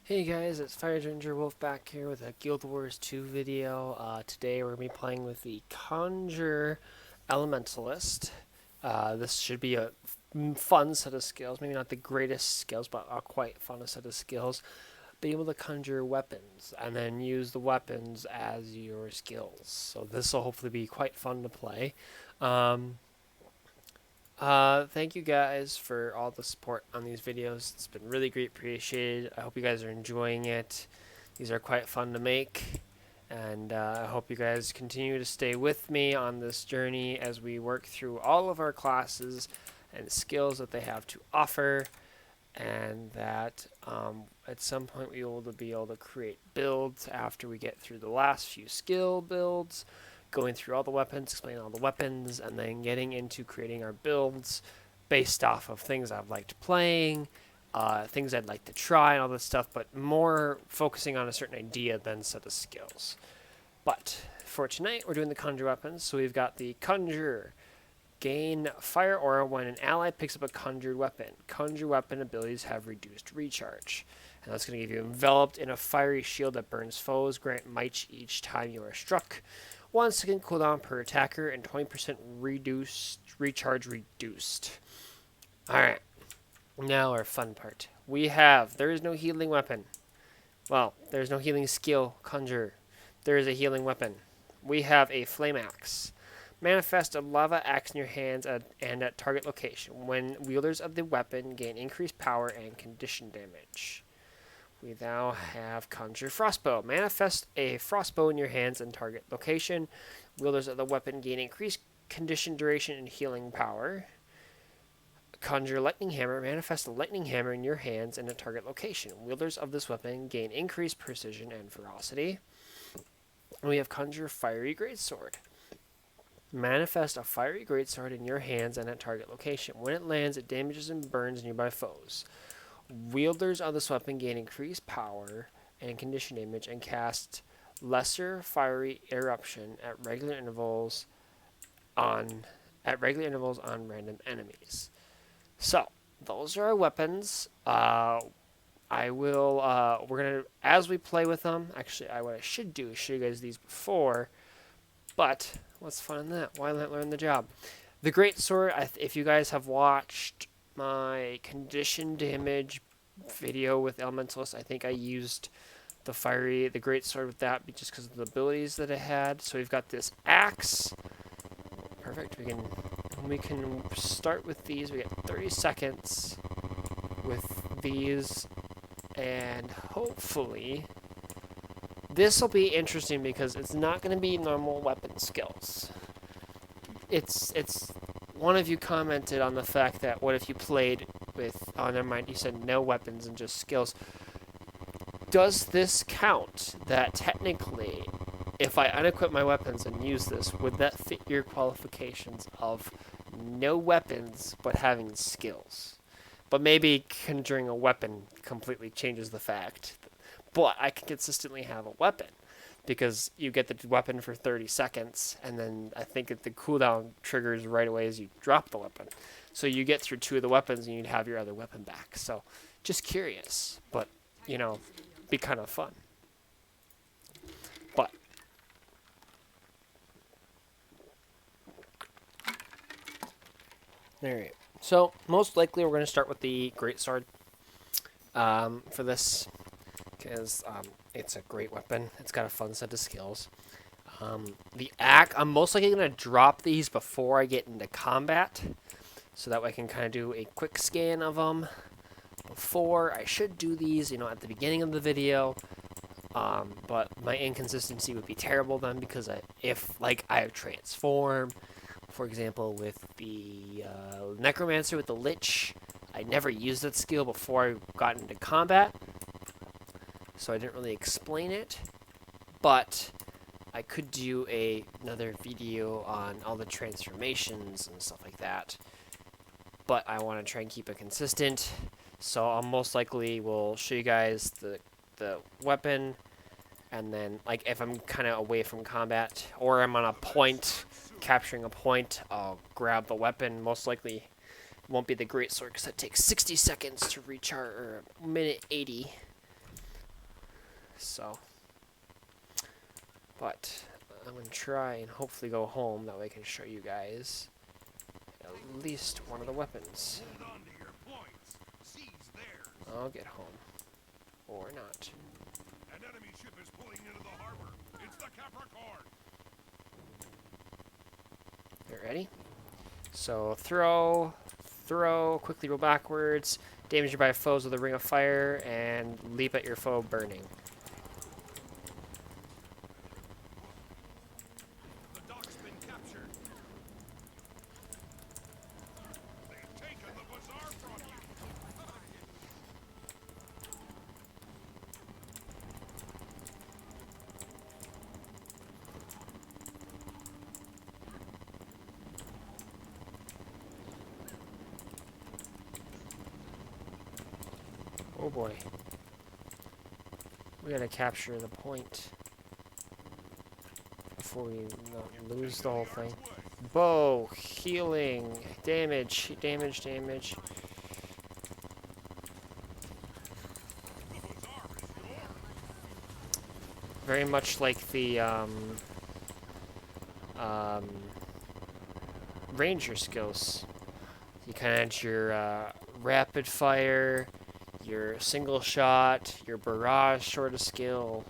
Hey guys, it's FireGingerWolf back here with a Guild Wars 2 video. Today we're going to be playing with the Conjure Elementalist. This should be a fun set of skills. Maybe not the greatest skills, but a quite fun set of skills. Be able to conjure weapons and then use the weapons as your skills. So this will hopefully be quite fun to play. Um, Thank you guys for all the support on these videos. It's been really great, appreciated. I hope you guys are enjoying it. These are quite fun to make, and I hope you guys continue to stay with me on this journey as we work through all of our classes and skills that they have to offer, and that at some point we will be able to create builds after we get through the last few skill builds, going through all the weapons, explaining all the weapons, and then getting into creating our builds based off of things I've liked playing, things I'd like to try, and all this stuff, but more focusing on a certain idea than set of skills. But for tonight, we're doing the conjure weapons. So we've got the conjurer. Gain fire aura when an ally picks up a conjured weapon. Conjure weapon abilities have reduced recharge. And that's going to give you enveloped in a fiery shield that burns foes. Grant might each time you are struck. 1 second cooldown per attacker and 20% recharge reduced. Alright. Now our fun part. There is no healing weapon. Well, there's no healing skill, conjure. There is a healing weapon. We have a flame axe. Manifest a lava axe in your hands and at target location. When wielders of the weapon gain increased power and condition damage. We now have Conjure Frostbow. Manifest a frostbow in your hands and target location. Wielders of the weapon gain increased condition duration and healing power. Conjure Lightning Hammer. Manifest a lightning hammer in your hands and a target location. Wielders of this weapon gain increased precision and ferocity. And we have Conjure Fiery Greatsword. Manifest a fiery greatsword in your hands and at target location. When it lands, it damages and burns nearby foes. Wielders of this weapon gain increased power and condition damage and cast lesser fiery eruption at regular intervals on random enemies. So those are our weapons. We're gonna, as we play with them. Actually, what I should do is show you guys these before, but what's fun in that? Why not learn the job? The greatsword. If you guys have watched my condition damage video with Elementalist, I think I used the greatsword with that just because of the abilities that it had. So we've got this axe. Perfect. We can start with these. We get 30 seconds with these, and hopefully this will be interesting because it's not going to be normal weapon skills. It's one of you commented on the fact that what if you played with, oh never mind, you said no weapons and just skills. Does this count that technically if I unequip my weapons and use this, would that fit your qualifications of no weapons but having skills? But maybe conjuring a weapon completely changes the fact. But I can consistently have a weapon because you get the weapon for 30 seconds, and then I think that the cooldown triggers right away as you drop the weapon. So you get through 2 of the weapons, and you'd have your other weapon back. So just curious, but, be kind of fun. But alright, so most likely we're going to start with the greatsword for this, because it's a great weapon. It's got a fun set of skills. The axe, I'm most likely going to drop these before I get into combat, so that way I can kind of do a quick scan of them before. I should do these, at the beginning of the video, but my inconsistency would be terrible then, because if I transform, for example, with the Necromancer with the Lich, I never used that skill before I got into combat, so I didn't really explain it, but I could do another video on all the transformations and stuff like that, but I want to try and keep it consistent, so I'll most likely will show you guys the weapon, and then if I'm kind of away from combat, or I'm on a point, capturing a point, I'll grab the weapon. Most likely won't be the greatsword because that takes 60 seconds to recharge, or a minute 80. so. But I'm going to try and hopefully go home. That way I can show you guys at least one of the weapons. I'll get home. Or not. An enemy ship is pulling into the harbor. It's the Capricorn. You ready? So throw, quickly roll backwards, damage nearby foes with a ring of fire, and leap at your foe burning. The dock's been captured. They've taken the bazaar from you. Oh boy. We gotta capture the point before we lose the whole thing. Bow, healing, damage, damage, damage. Very much like the ranger skills. You kind of had your rapid fire, your single shot, your barrage sort of skill.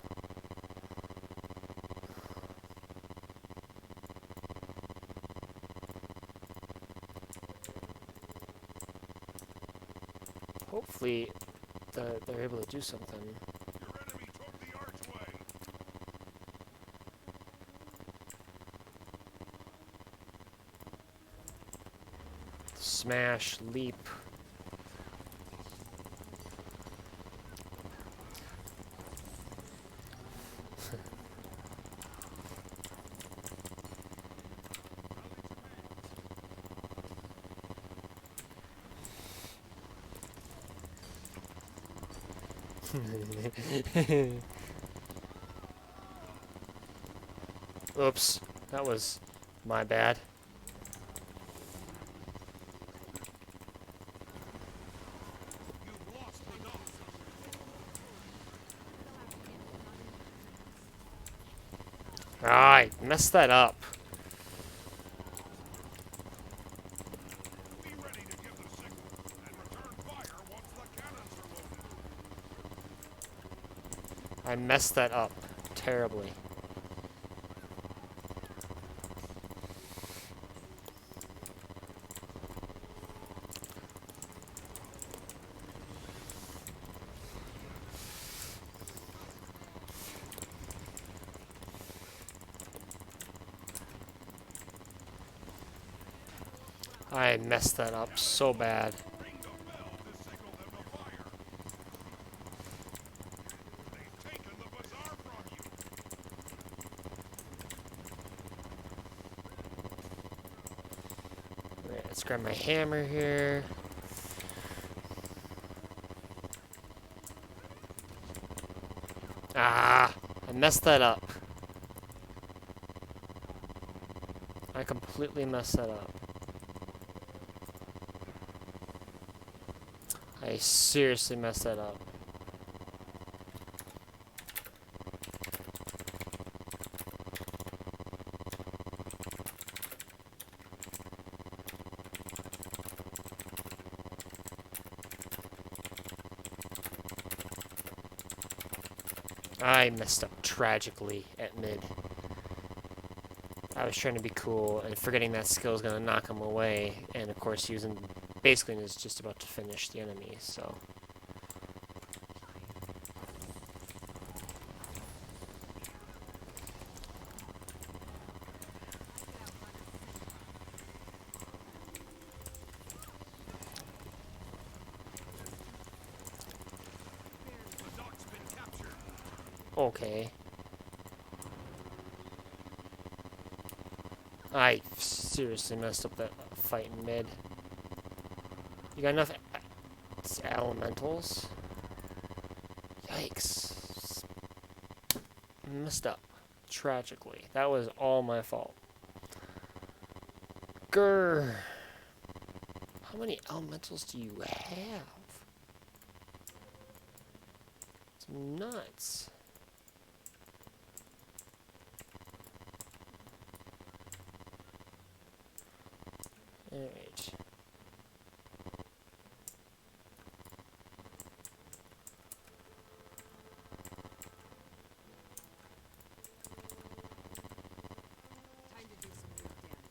Hopefully they're able to do something. Your enemy took the archway. Smash, leap. Oops, that was my bad. You've lost the dock. I messed that up. Be ready to give the signal and return fire once the cannons are loaded. I messed that up terribly. I messed that up so bad. Ring the bell to signal them to fire. They've taken the bazaar from you. Right, let's grab my hammer here. Ah, I messed that up. I completely messed that up. I seriously messed that up. I messed up tragically at mid. I was trying to be cool and forgetting that skill is going to knock him away, and of course using basically is just about to finish the enemy, so. The dock's been captured. Okay. I seriously messed up that fight in mid. You got enough elementals? Yikes. Messed up. Tragically. That was all my fault. Grr. How many elementals do you have? It's nuts. Alright. Time to do some real damage.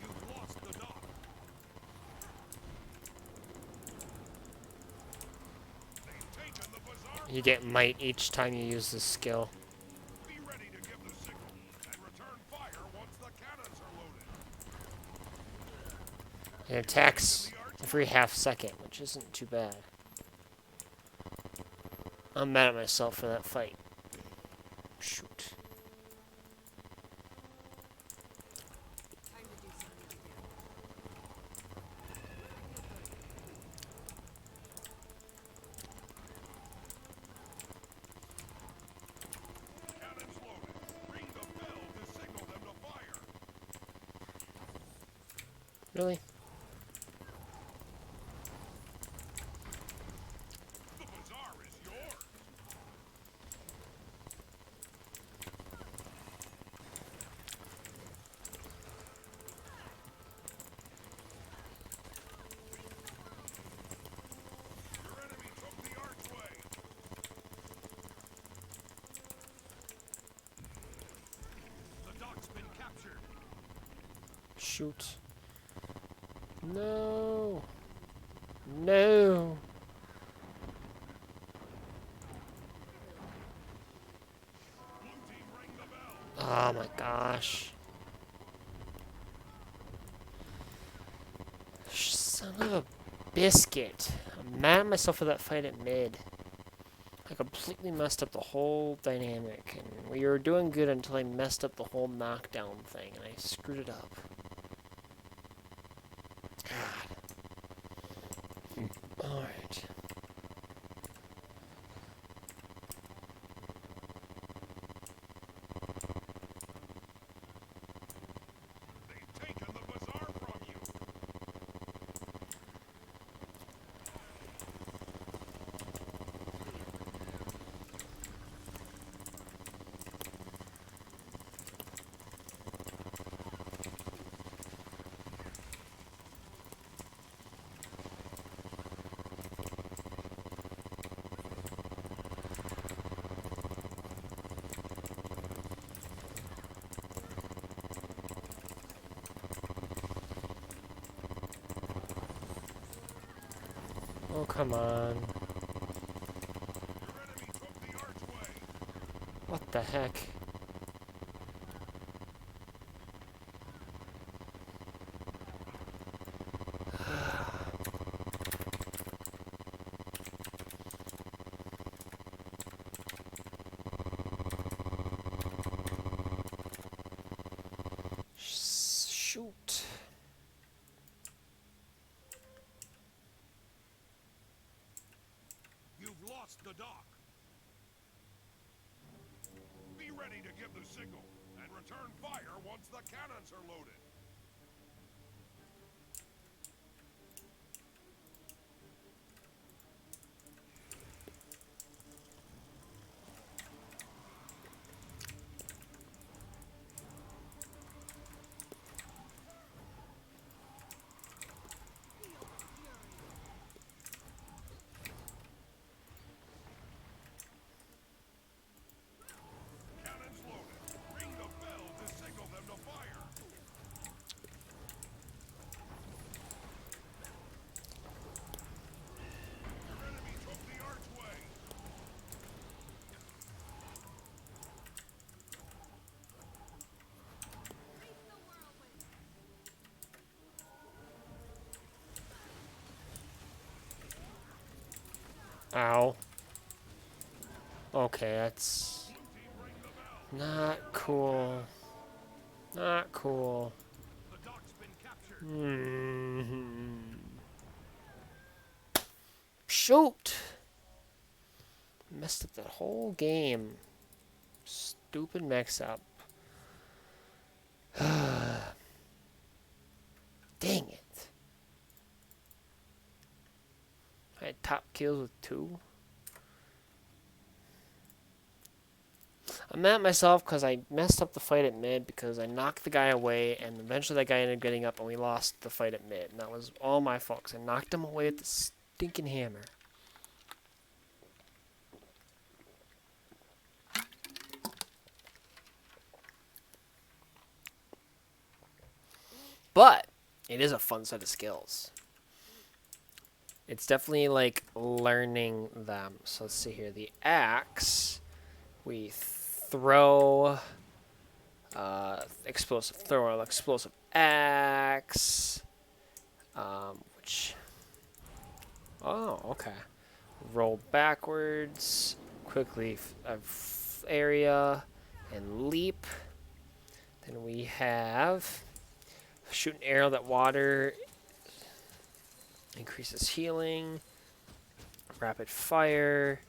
You've lost the dock. They've taken the bazaar. You get might each time you use this skill. Be ready to give the signal and return fire once the cannons are loaded. It attacks every half second, which isn't too bad. I'm mad at myself for that fight. Shoot. Time to do some real damage. Cannons loaded. Ring the bell to signal them to fire. Really? The bazaar is yours. Your enemy took the archway. The dock's been captured. Shoot. No. No. Blue team ring the bell. Oh my gosh. Son of a biscuit. I'm mad at myself for that fight at mid. I completely messed up the whole dynamic, and we were doing good until I messed up the whole knockdown thing, and I screwed it up. God. Alright. They've taken the bazaar from you. Oh, come on. Your enemy took the archway. What the heck? Shoot. You've lost the dock. Be ready to give the signal and return fire once the cannons are loaded. Cannons loaded. Ring the bell to signal them to fire. Your enemy took the archway. Ow. Okay, that's Blue team ring the bell. not cool. Not cool. The dock's been captured. Shoot! Messed up that whole game. Stupid mix up. Dang it. I had top kills with 2. I'm mad at myself because I messed up the fight at mid because I knocked the guy away, and eventually that guy ended up getting up, and we lost the fight at mid. And that was all my fault because I knocked him away with the stinking hammer. But it is a fun set of skills. It's definitely like learning them. So let's see here. The axe, we throw explosive throw, explosive axe, which, oh, okay. Roll backwards, quickly area, and leap. Then we have shoot an arrow that water increases healing, rapid fire,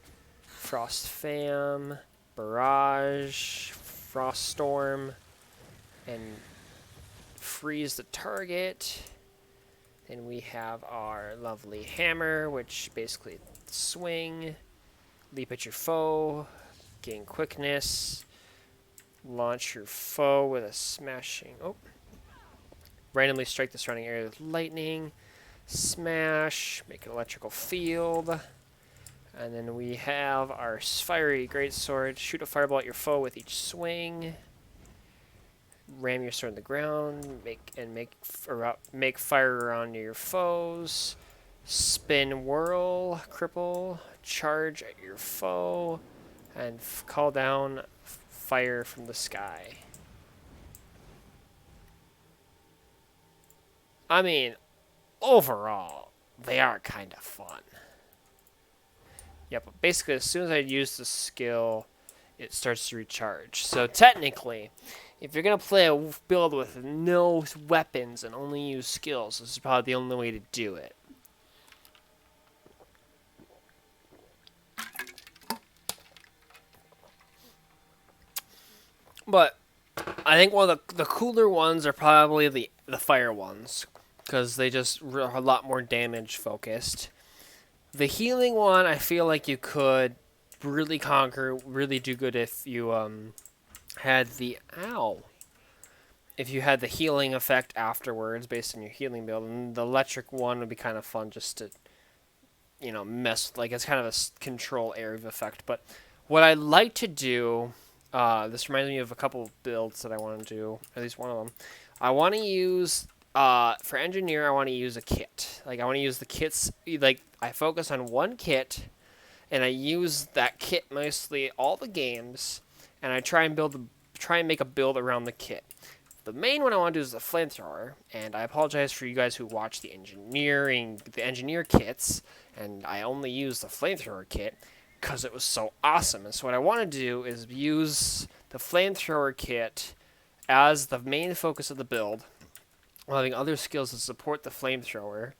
frost fam, barrage, frost storm, and freeze the target. Then we have our lovely hammer, which basically swing, leap at your foe, gain quickness, launch your foe with a smashing, randomly strike the surrounding area with lightning, smash, make an electrical field, and then we have our fiery greatsword, shoot a fireball at your foe with each swing, ram your sword in the ground, make fire around your foes, spin whirl, cripple, charge at your foe, and call down fire from the sky. I mean, overall, they are kind of fun. Yeah, but basically, as soon as I use the skill, it starts to recharge. So technically, if you're going to play a build with no weapons and only use skills, this is probably the only way to do it. But I think one of the cooler ones are probably the fire ones, because they just are a lot more damage focused. The healing one, I feel like you could really conquer, really do good if you had the if you had the healing effect afterwards based on your healing build. And the electric one would be kind of fun just to, mess with, like, it's kind of a control area effect. But what I like to do, this reminds me of a couple builds that I want to do, at least one of them. I want to use for engineer, I want to use a kit. Like, I want to use the kits, like, I focus on one kit, and I use that kit mostly all the games, and I try and make a build around the kit. The main one I want to do is the flamethrower, and I apologize for you guys who watch the engineer kits, and I only use the flamethrower kit because it was so awesome. And so what I want to do is use the flamethrower kit as the main focus of the build, while having other skills that support the flamethrower,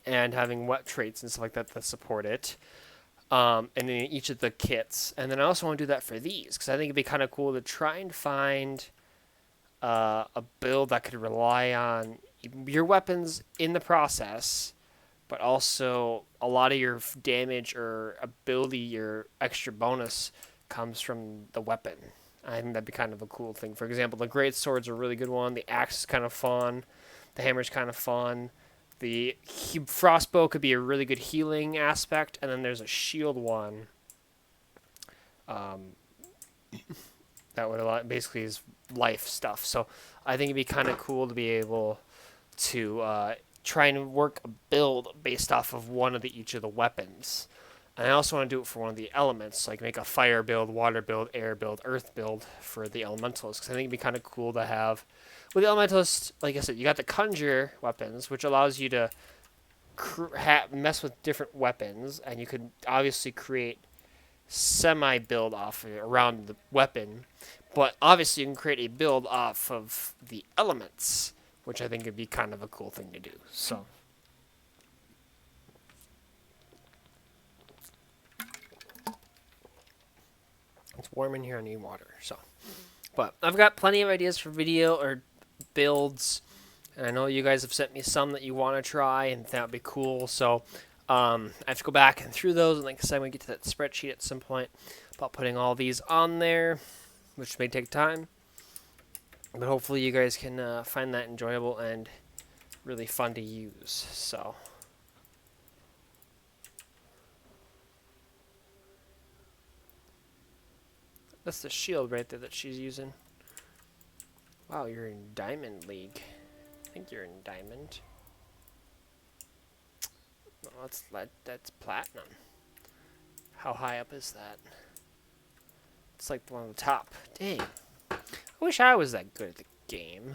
and having wet traits and stuff like that that support it, and in each of the kits. And then I also want to do that for these, because I think it'd be kind of cool to try and find a build that could rely on your weapons in the process, but also a lot of your damage or ability, your extra bonus, comes from the weapon. I think that'd be kind of a cool thing. For example, the great sword's a really good one. The axe is kind of fun. The hammer's kind of fun. The frostbow could be a really good healing aspect, and then there's a shield one. That would basically is life stuff. So I think it'd be kind of cool to be able to try and work a build based off of one of each of the weapons. And I also want to do it for one of the elements, like make a fire build, water build, air build, earth build for the Elementalist, because I think it'd be kind of cool to have. With the Elementalist, like I said, you got the Conjure weapons, which allows you to mess with different weapons, and you could obviously create semi-build off of around the weapon, but obviously you can create a build off of the elements, which I think would be kind of a cool thing to do. So. It's warm in here, I need water. So, but I've got plenty of ideas for video or builds, and I know you guys have sent me some that you want to try, and that would be cool. So I have to go back and through those, and like I said, we get to that spreadsheet at some point about putting all these on there, which may take time. But hopefully you guys can find that enjoyable and really fun to use. So. That's the shield right there that she's using. Wow, you're in Diamond League. I think you're in Diamond. Well, that's Platinum. How high up is that? It's like one of the top. Dang. I wish I was that good at the game.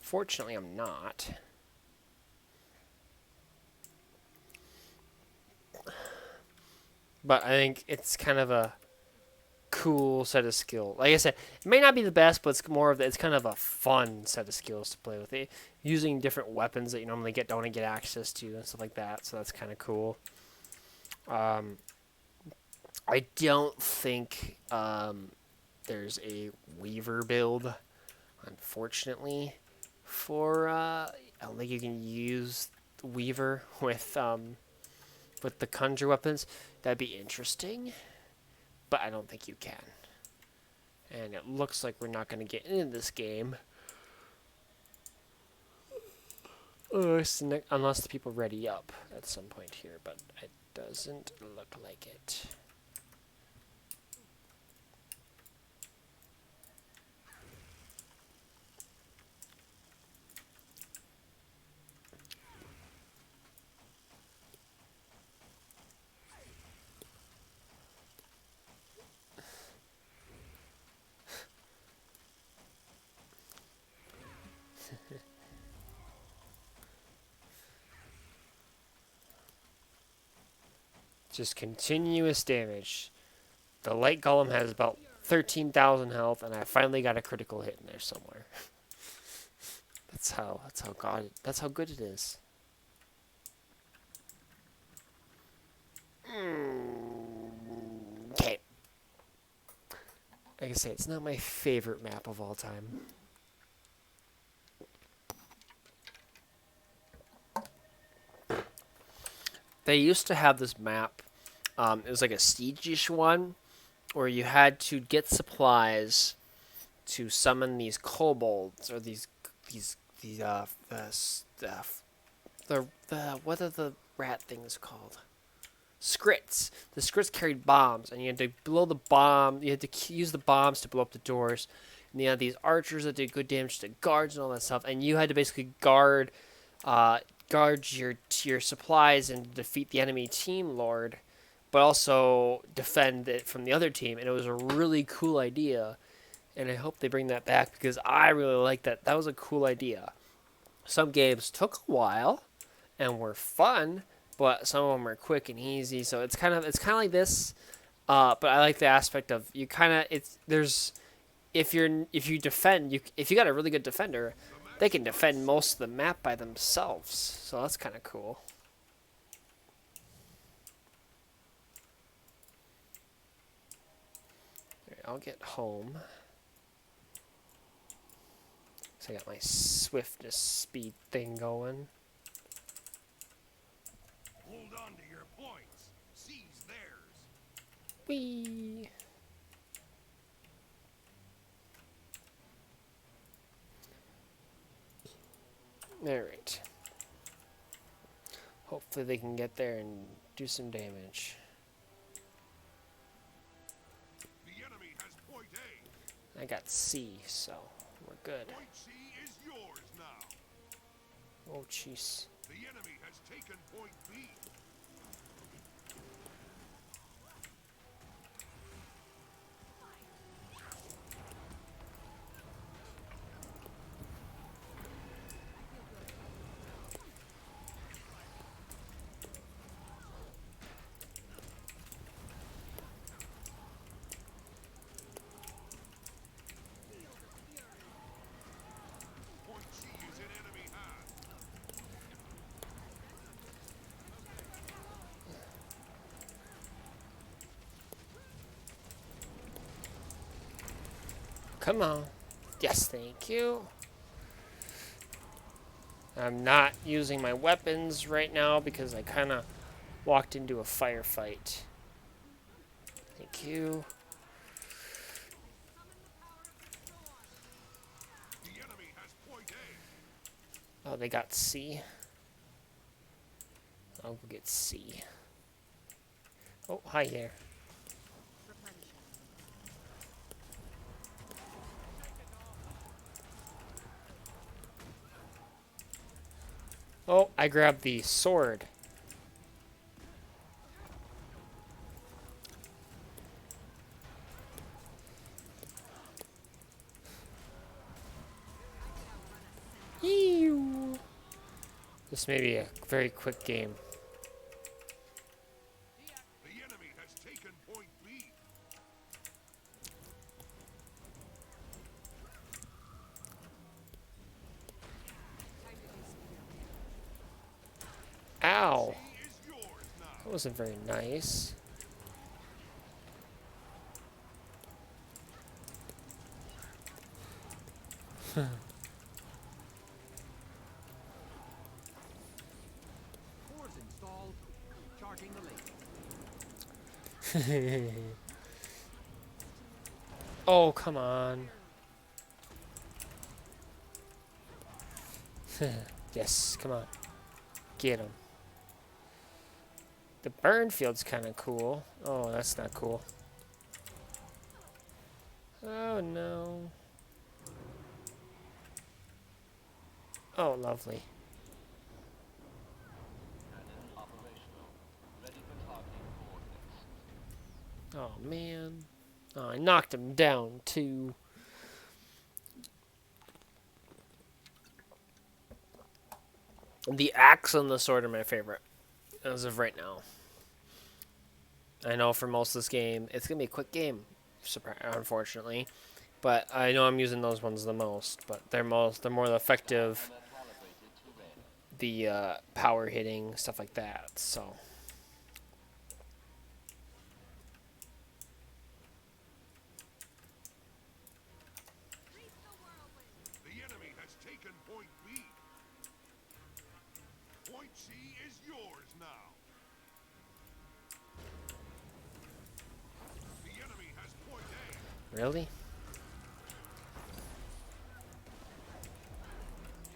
Fortunately, I'm not. But I think it's kind of a cool set of skills. Like I said, it may not be the best, but it's more of it's kind of a fun set of skills to play with. It, using different weapons that you normally don't get access to and stuff like that. So that's kind of cool. I don't think there's a Weaver build, unfortunately. For I don't think you can use Weaver with the Conjure weapons. That'd be interesting, but I don't think you can. And it looks like we're not going to get into this game unless the people ready up at some point here, but it doesn't look like it. Just continuous damage. The light golem has about 13,000 health, and I finally got a critical hit in there somewhere. That's how good it is. Okay. Like I say, it's not my favorite map of all time. They used to have this map. It was like a siege-ish one, where you had to get supplies to summon these kobolds or these what are the rat things called? Scrits. The scrits carried bombs, and you had to blow the bomb. You had to use the bombs to blow up the doors. And you had these archers that did good damage to guards and all that stuff. And you had to basically guard your supplies and defeat the enemy team lord, but also defend it from the other team. And it was a really cool idea. And I hope they bring that back because I really like that. That was a cool idea. Some games took a while and were fun, but some of them are quick and easy. So it's kind of like this. But I like the aspect of you kind of if you defend if you got a really good defender, they can defend most of the map by themselves. So that's kind of cool. Right, I'll get home. So I got my swiftness speed thing going. Hold on to your points. Seize theirs. Whee! Alright. Hopefully they can get there and do some damage. The enemy has point A. I got C, so we're good. Point C is yours now. Oh, jeez. The enemy has taken point B. Point C is in enemy hands. Come on. Yes, thank you. I'm not using my weapons right now because I kind of walked into a firefight. Thank you. The enemy has point A. Oh, they got C. I'll go get C. Oh, hi there. Replenishing. Oh, I grabbed the sword. Ew. This may be a very quick game. The enemy has taken point B. Time to do some real damage. Ow. C is yours now. That wasn't very nice. Cores installed. Charging the laser. Oh, come on. Yes, come on. Get him. The burn field's kind of cool. Oh, that's not cool. Oh, no. Oh, lovely. Oh, man. Oh, I knocked him down, too. The axe and the sword are my favorite, as of right now. I know for most of this game, it's going to be a quick game, unfortunately. But I know I'm using those ones the most. But they're more effective. The power hitting, stuff like that. So. The enemy has taken point B. Point C is yours now. The enemy has point A. Really?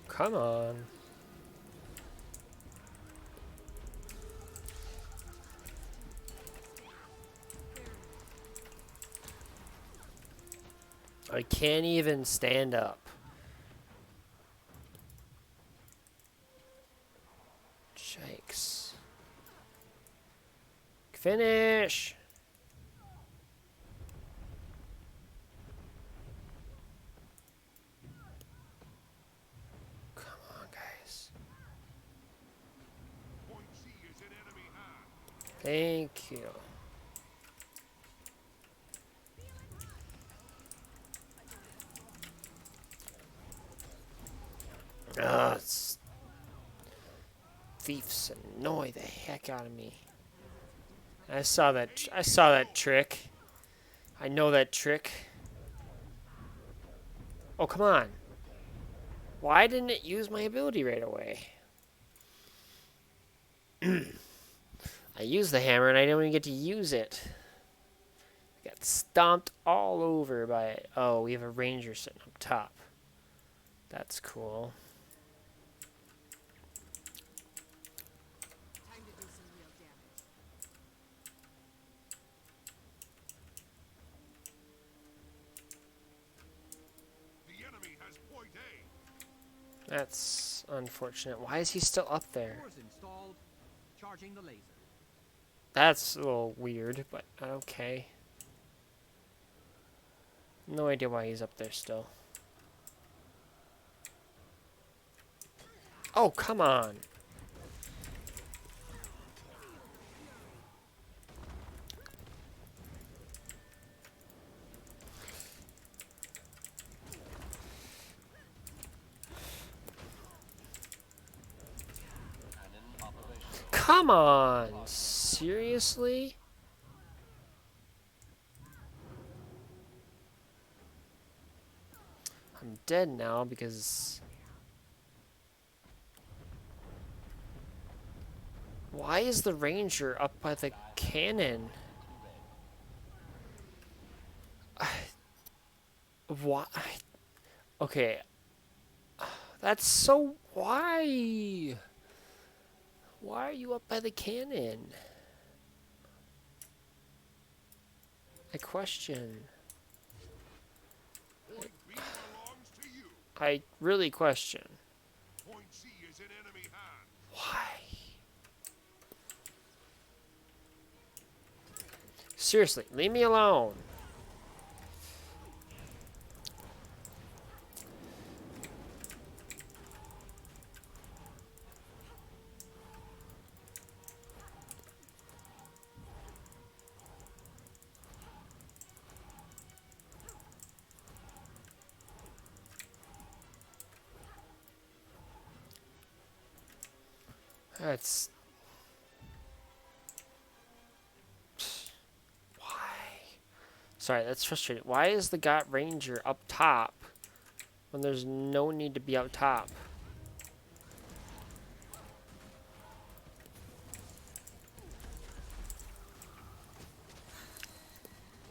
Come on. I can't even stand up. Shakes. Finish! Come on, guys. Point C is in enemy hand. Thank you. Thiefs annoy the heck out of me. I saw that. I saw that trick. I know that trick. Oh, come on. Why didn't it use my ability right away? I used the hammer and I didn't even get to use it. I got stomped all over by it. Oh, we have a ranger sitting up top. That's cool. Time to do some real damage. The enemy has point A. That's unfortunate. Why is he still up there? Cores installed. Charging the laser. That's a little weird, but okay. No idea why he's up there still. Oh, come on. Come on. Seriously? I'm dead now because Why is the ranger up by the cannon? Why? Okay, that's so... Why? Why are you up by the cannon? I question. Point B belongs to you. I really question. Point C is in enemy hands. Why? Seriously, leave me alone. That's... Why? Sorry, that's frustrating. Why is the God Ranger up top when there's no need to be up top?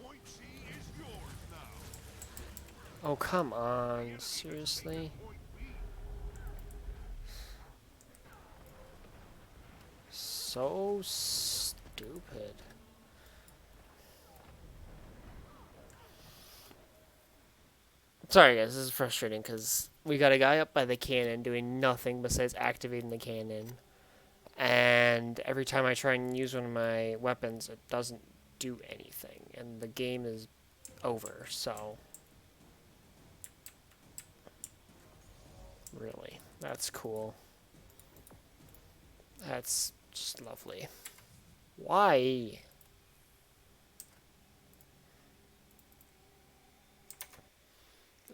Point C is yours now. Oh, come on. Seriously? Point B. So stupid. Sorry guys, this is frustrating because we got a guy up by the cannon doing nothing besides activating the cannon. And every time I try and use one of my weapons, it doesn't do anything. And the game is over, so... Really, that's cool. That's just lovely. Why?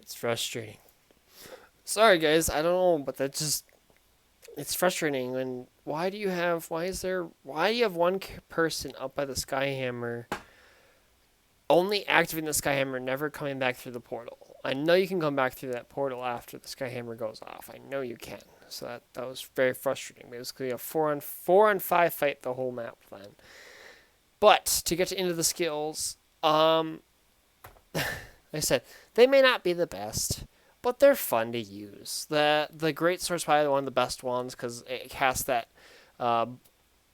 It's frustrating. Sorry guys, I don't know, but that just... It's frustrating when... Why do you have one person up by the Skyhammer only activating the Skyhammer, never coming back through the portal? I know you can come back through that portal after the Skyhammer goes off. I know you can. So that was very frustrating. Basically a 4-on-5 fight the whole map then. But to get into the skills, like I said, they may not be the best, but they're fun to use. The Great Sword's probably one of the best ones because it casts that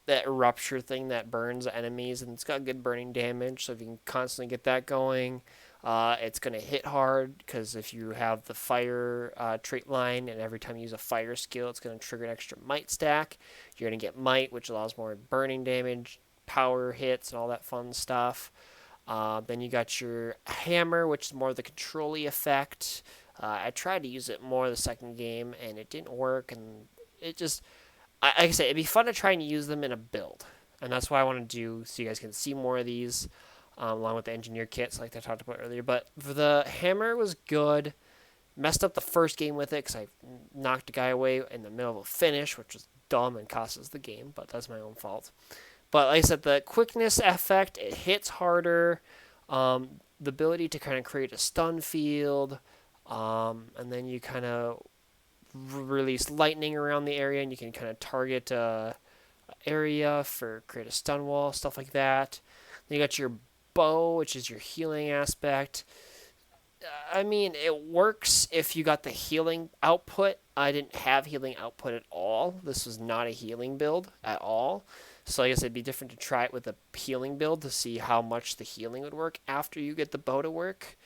that rupture thing that burns enemies, and it's got good burning damage. So if you can constantly get that going, it's going to hit hard because if you have the fire trait line, and every time you use a fire skill, it's going to trigger an extra might stack. You're going to get might, which allows more burning damage, power hits, and all that fun stuff. Then you got your hammer, which is more of the control-y effect. I tried to use it more the second game, and it didn't work, and it just... Like I said, it'd be fun to try and use them in a build. And that's why I want to do, so you guys can see more of these, along with the engineer kits like I talked about earlier. But the hammer was good. Messed up the first game with it because I knocked a guy away in the middle of a finish, which was dumb and cost us the game, but that's my own fault. But like I said, the quickness effect, it hits harder. The ability to kind of create a stun field. And then you kind of release lightning around the area, and you can kind of target area for create a stun wall, stuff like that. Then you got your bow, which is your healing aspect. I mean, it works if you got the healing output. I didn't have healing output at all. This was not a healing build at all. So I guess it'd be different to try it with a healing build to see how much the healing would work after you get the bow to work.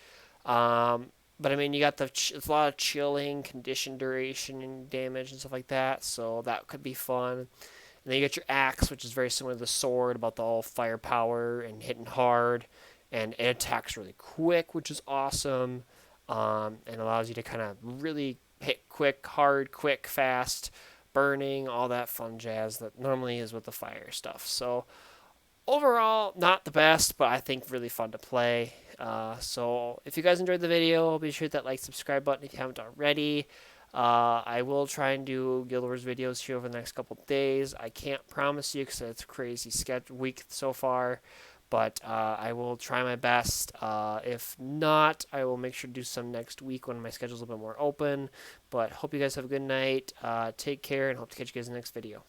But I mean, you got it's a lot of chilling, condition duration, and damage and stuff like that. So that could be fun. And then you got your axe, which is very similar to the sword, about the all firepower and hitting hard, and it attacks really quick, which is awesome, and allows you to kind of really hit quick, hard, quick, fast, burning, all that fun jazz that normally is with the fire stuff. So overall, not the best, but I think really fun to play. So if you guys enjoyed the video, be sure to hit that like, subscribe button if you haven't already. I will try and do Guild Wars videos here over the next couple days. I can't promise you because it's a crazy week so far, but I will try my best. If not, I will make sure to do some next week when my schedule's a little bit more open. But hope you guys have a good night. Take care, and hope to catch you guys in the next video.